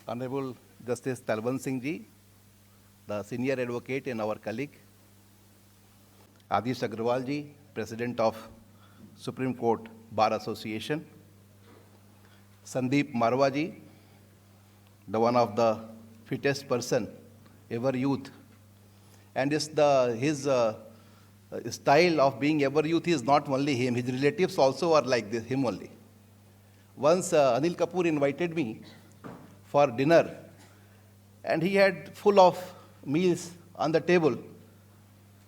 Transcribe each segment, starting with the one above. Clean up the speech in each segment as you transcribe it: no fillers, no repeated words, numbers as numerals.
Honorable Justice Talwant Singh Ji, the senior advocate and our colleague, Adish Agrawal Ji, President of Supreme Court Bar Association, Sandeep Marwa Ji, the one of the fittest person ever youth, and his style of being ever youth is not only him, his relatives also are like this, him only. Once Anil Kapoor invited me for dinner, and he had full of meals on the table.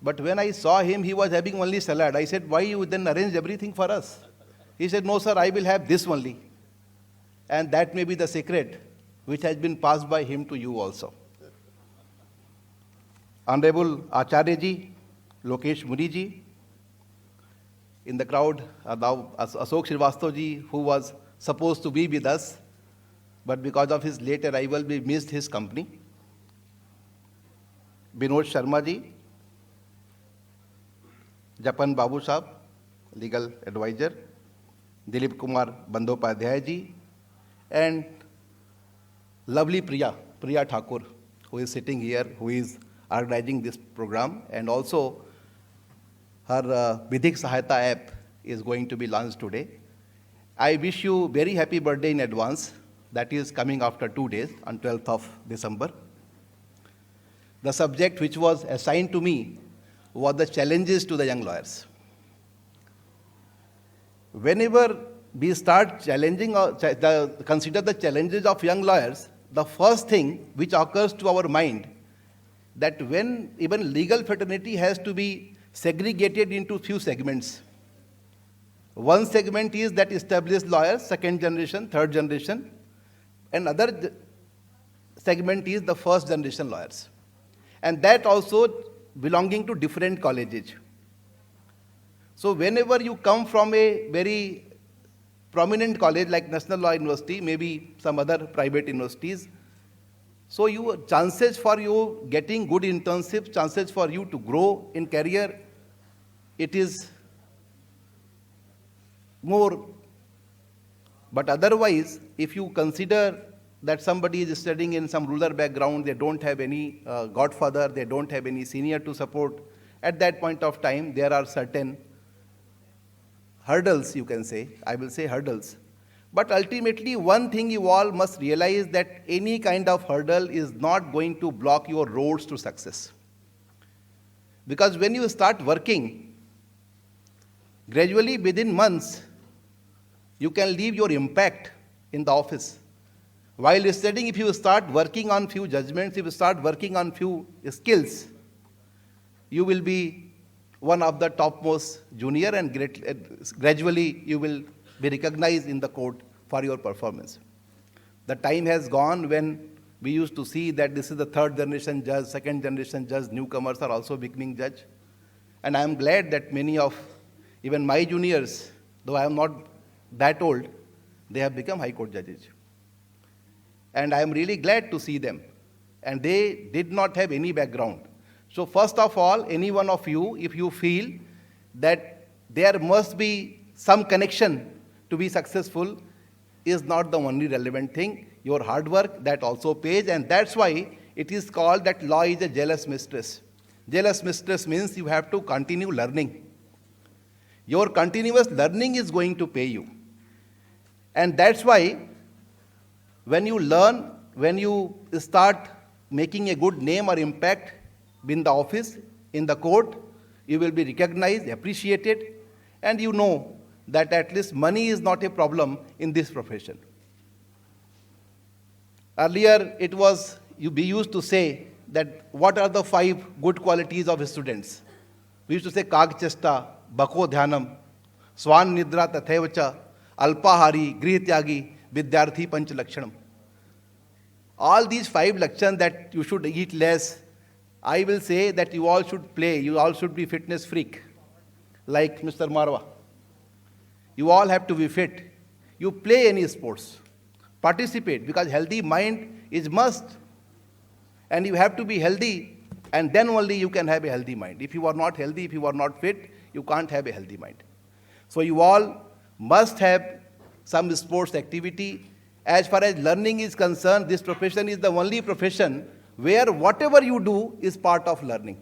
But when I saw him, he was having only salad. I said, why you then arrange everything for us? He said, no sir, I will have this only. And that may be the secret which has been passed by him to you also. Honorable Acharya Ji, Lokesh Muni Ji, in the crowd, now Ashok Srivastava Ji, who was supposed to be with us, but because of his late arrival, we missed his company. Binod Sharma Ji, Japan Babu Sahab, legal advisor, Dilip Kumar Bandopadhyay Ji, and lovely Priya Thakur, who is sitting here, who is organizing this program, and also her Vidhik Sahayata app is going to be launched today. I wish you very happy birthday in advance. That is coming after 2 days, on 12th of December. The subject which was assigned to me was the challenges to the young lawyers. Whenever we start challenging or consider the challenges of young lawyers, the first thing which occurs to our mind that when even legal fraternity has to be segregated into few segments. One segment is that established lawyers, second generation, third generation. Another segment is the first generation lawyers. And that also belonging to different colleges. So whenever you come from a very prominent college like National Law University, maybe some other private universities, so chances for you getting good internships, chances for you to grow in career, it is more. But otherwise, if you consider that somebody is studying in some rural background, they don't have any godfather, they don't have any senior to support, at that point of time, there are certain hurdles, you can say. I will say hurdles. But ultimately, one thing you all must realize that any kind of hurdle is not going to block your roads to success. Because when you start working, gradually within months, you can leave your impact in the office. While studying, if you start working on few judgments, if you start working on few skills, you will be one of the topmost junior, and gradually you will be recognized in the court for your performance. The time has gone when we used to see that this is the third generation judge, second generation judge, newcomers are also becoming judge. And I am glad that many of even my juniors, though I am not that old, they have become High Court judges. And I am really glad to see them. And they did not have any background. So first of all, any one of you, if you feel that there must be some connection to be successful, is not the only relevant thing. Your hard work, that also pays, and that's why it is called that law is a jealous mistress. Jealous mistress means you have to continue learning. Your continuous learning is going to pay you. And that's why when you learn, when you start making a good name or impact in the office, in the court, you will be recognized, appreciated, and you know that at least money is not a problem in this profession. Earlier, we used to say that what are the 5 good qualities of students? We used to say Kag Chesta, Bako Dhyanam, Swan Nidra Tathaivacha, Alpahari, Grihytyagi, Vidyarthi Panch Lakshanam. All these 5 lakshan that you should eat less, I will say that you all should play, you all should be fitness freak, like Mr. Marwa. You all have to be fit. You play any sports, participate, because healthy mind is must. And you have to be healthy, and then only you can have a healthy mind. If you are not healthy, if you are not fit, you can't have a healthy mind. So you all must have some sports activity, as far as learning is concerned, this profession is the only profession where whatever you do is part of learning.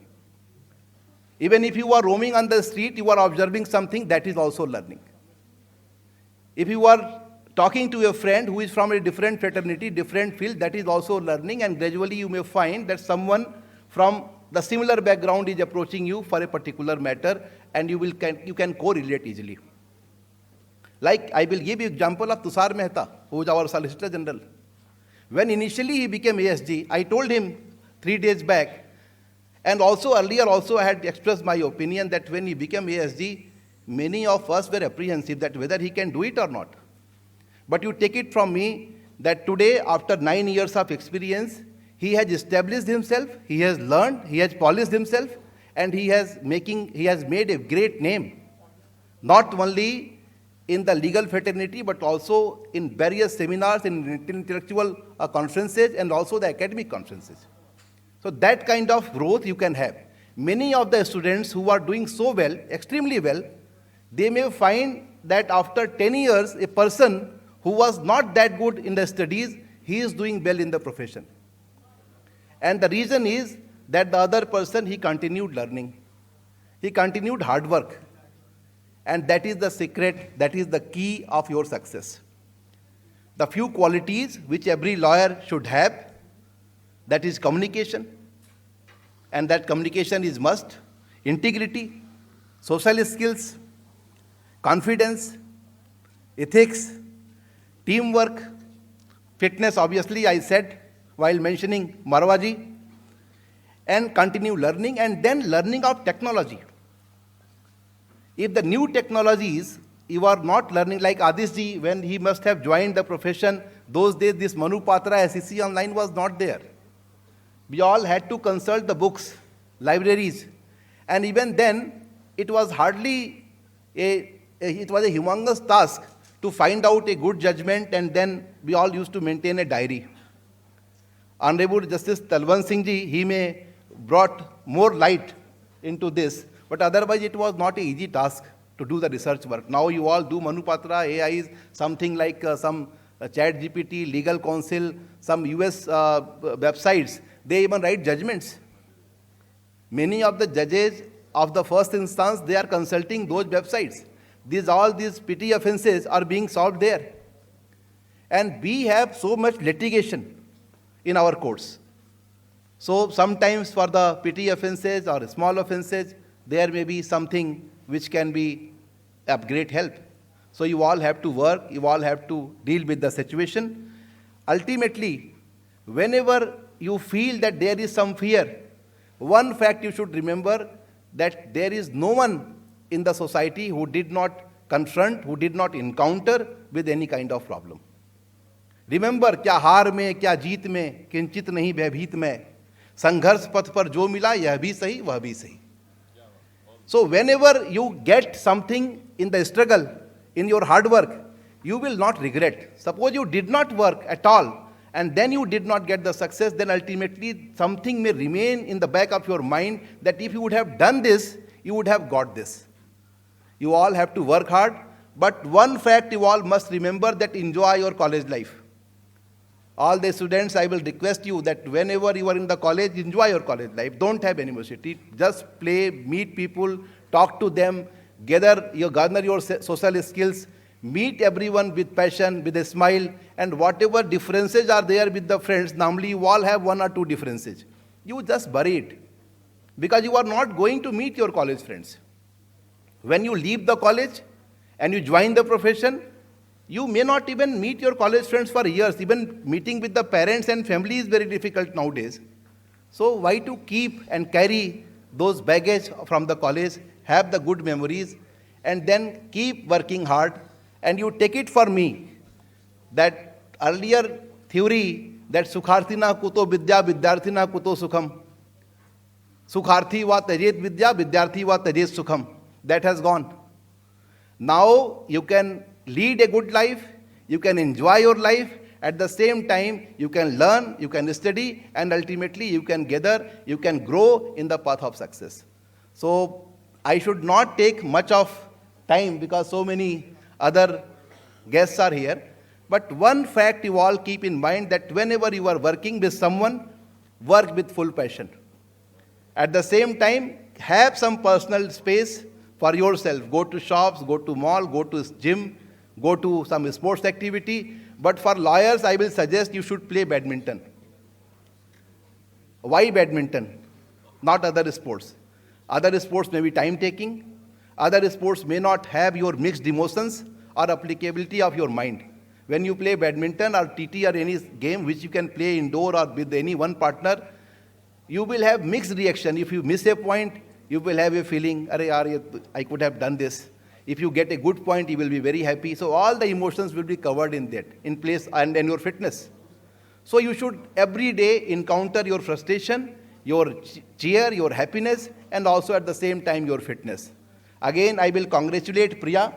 Even if you are roaming on the street, you are observing something, that is also learning. If you are talking to a friend who is from a different fraternity, different field, that is also learning, and gradually you may find that someone from the similar background is approaching you for a particular matter, and you can correlate easily. Like, I will give you example of Tushar Mehta, who is our Solicitor General. When initially he became ASG, I told him 3 days back, and also earlier also I had expressed my opinion that when he became ASG, many of us were apprehensive that whether he can do it or not. But you take it from me that today, after 9 years of experience, he has established himself, he has learned, he has polished himself, and he has made a great name, not only in the legal fraternity, but also in various seminars, in intellectual conferences, and also the academic conferences. So that kind of growth you can have. Many of the students who are doing so well, extremely well, they may find that after 10 years, a person who was not that good in the studies, he is doing well in the profession. And the reason is that the other person, he continued learning. He continued hard work. And that is the secret, that is the key of your success. The few qualities which every lawyer should have, that is communication, and that communication is must, integrity, social skills, confidence, ethics, teamwork, fitness, obviously I said while mentioning Marwaji, and continue learning, and then learning of technology. If the new technologies, you are not learning, like Adishji, when he must have joined the profession, those days this Manu Patra SEC online was not there. We all had to consult the books, libraries, and even then, it was hardly it was a humongous task to find out a good judgment, and then we all used to maintain a diary. Honorable Justice Talwant Singh ji, he may brought more light into this, but otherwise it was not an easy task to do the research work. Now you all do Manu Patra, AI is something like some Chat GPT, Legal Counsel, some US websites, they even write judgments. Many of the judges of the first instance, they are consulting those websites. All these petty offenses are being solved there. And we have so much litigation in our courts. So sometimes for the petty offenses or small offenses, there may be something which can be of great help. So you all have to work, you all have to deal with the situation. Ultimately, whenever you feel that there is some fear, one fact you should remember, that there is no one in the society who did not confront, who did not encounter with any kind of problem. Remember, क्या हार में क्या जीत में किंचित नहीं भयभीत में, संघर्ष पथ पर जो मिला यह भी सही वह भी सही. So whenever you get something in the struggle, in your hard work, you will not regret. Suppose you did not work at all, and then you did not get the success, then ultimately something may remain in the back of your mind that if you would have done this, you would have got this. You all have to work hard, but one fact you all must remember, that enjoy your college life. All the students, I will request you that whenever you are in the college, enjoy your college life. Don't have animosity. Just play, meet people, talk to them, garner your social skills, meet everyone with passion, with a smile, and whatever differences are there with the friends, normally you all have 1 or 2 differences. You just bury it, because you are not going to meet your college friends. When you leave the college and you join the profession, you may not even meet your college friends for years. Even meeting with the parents and family is very difficult nowadays. So why to keep and carry those baggage from the college, have the good memories, and then keep working hard. And you take it for me, that earlier theory that Sukharthina kuto vidya, vidyarthina kuto sukham, Sukharthi va tajet vidya, vidyarthi va tajet sukham, that has gone. Now you can lead a good life, you can enjoy your life, at the same time you can learn, you can study, and ultimately you can gather, you can grow in the path of success. So I should not take much of time, because so many other guests are here. But one fact you all keep in mind, that whenever you are working with someone, work with full passion. At the same time, have some personal space for yourself. Go to shops, go to mall, go to gym, go to some sports activity. But for lawyers, I will suggest you should play badminton. Why badminton? Not other sports. Other sports may be time-taking. Other sports may not have your mixed emotions or applicability of your mind. When you play badminton or TT or any game which you can play indoor or with any one partner, you will have mixed reaction. If you miss a point, you will have a feeling, I could have done this. If you get a good point, you will be very happy. So all the emotions will be covered in that, in place, and your fitness. So you should every day encounter your frustration, your cheer, your happiness, and also at the same time your fitness. Again, I will congratulate Priya.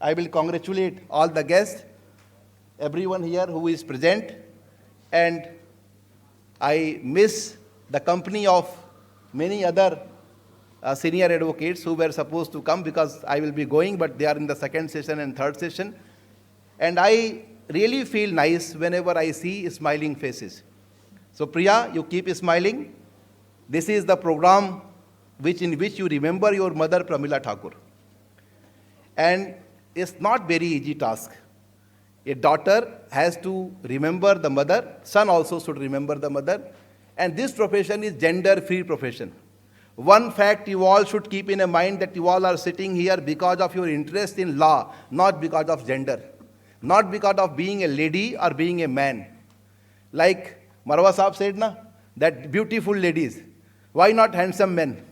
I will congratulate all the guests, everyone here who is present. And I miss the company of many other senior advocates who were supposed to come, because I will be going, but they are in the second session and third session. And I really feel nice whenever I see smiling faces. So Priya, you keep smiling. This is the program in which you remember your mother Pramila Thakur. And it's not very easy task. A daughter has to remember the mother, son also should remember the mother. And this profession is gender-free profession. One fact you all should keep in mind, that you all are sitting here because of your interest in law, not because of gender, not because of being a lady or being a man. Like Marwa Saab said, na, that beautiful ladies. Why not handsome men?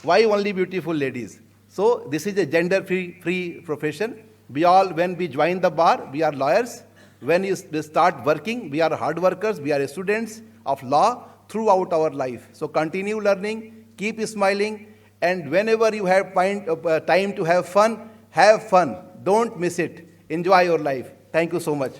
Why only beautiful ladies? So this is a gender-free profession. We all, when we join the bar, we are lawyers. When we start working, we are hard workers. We are students of law throughout our life. So continue learning, keep smiling, and whenever you have time to have fun, have fun. Don't miss it. Enjoy your life. Thank you so much.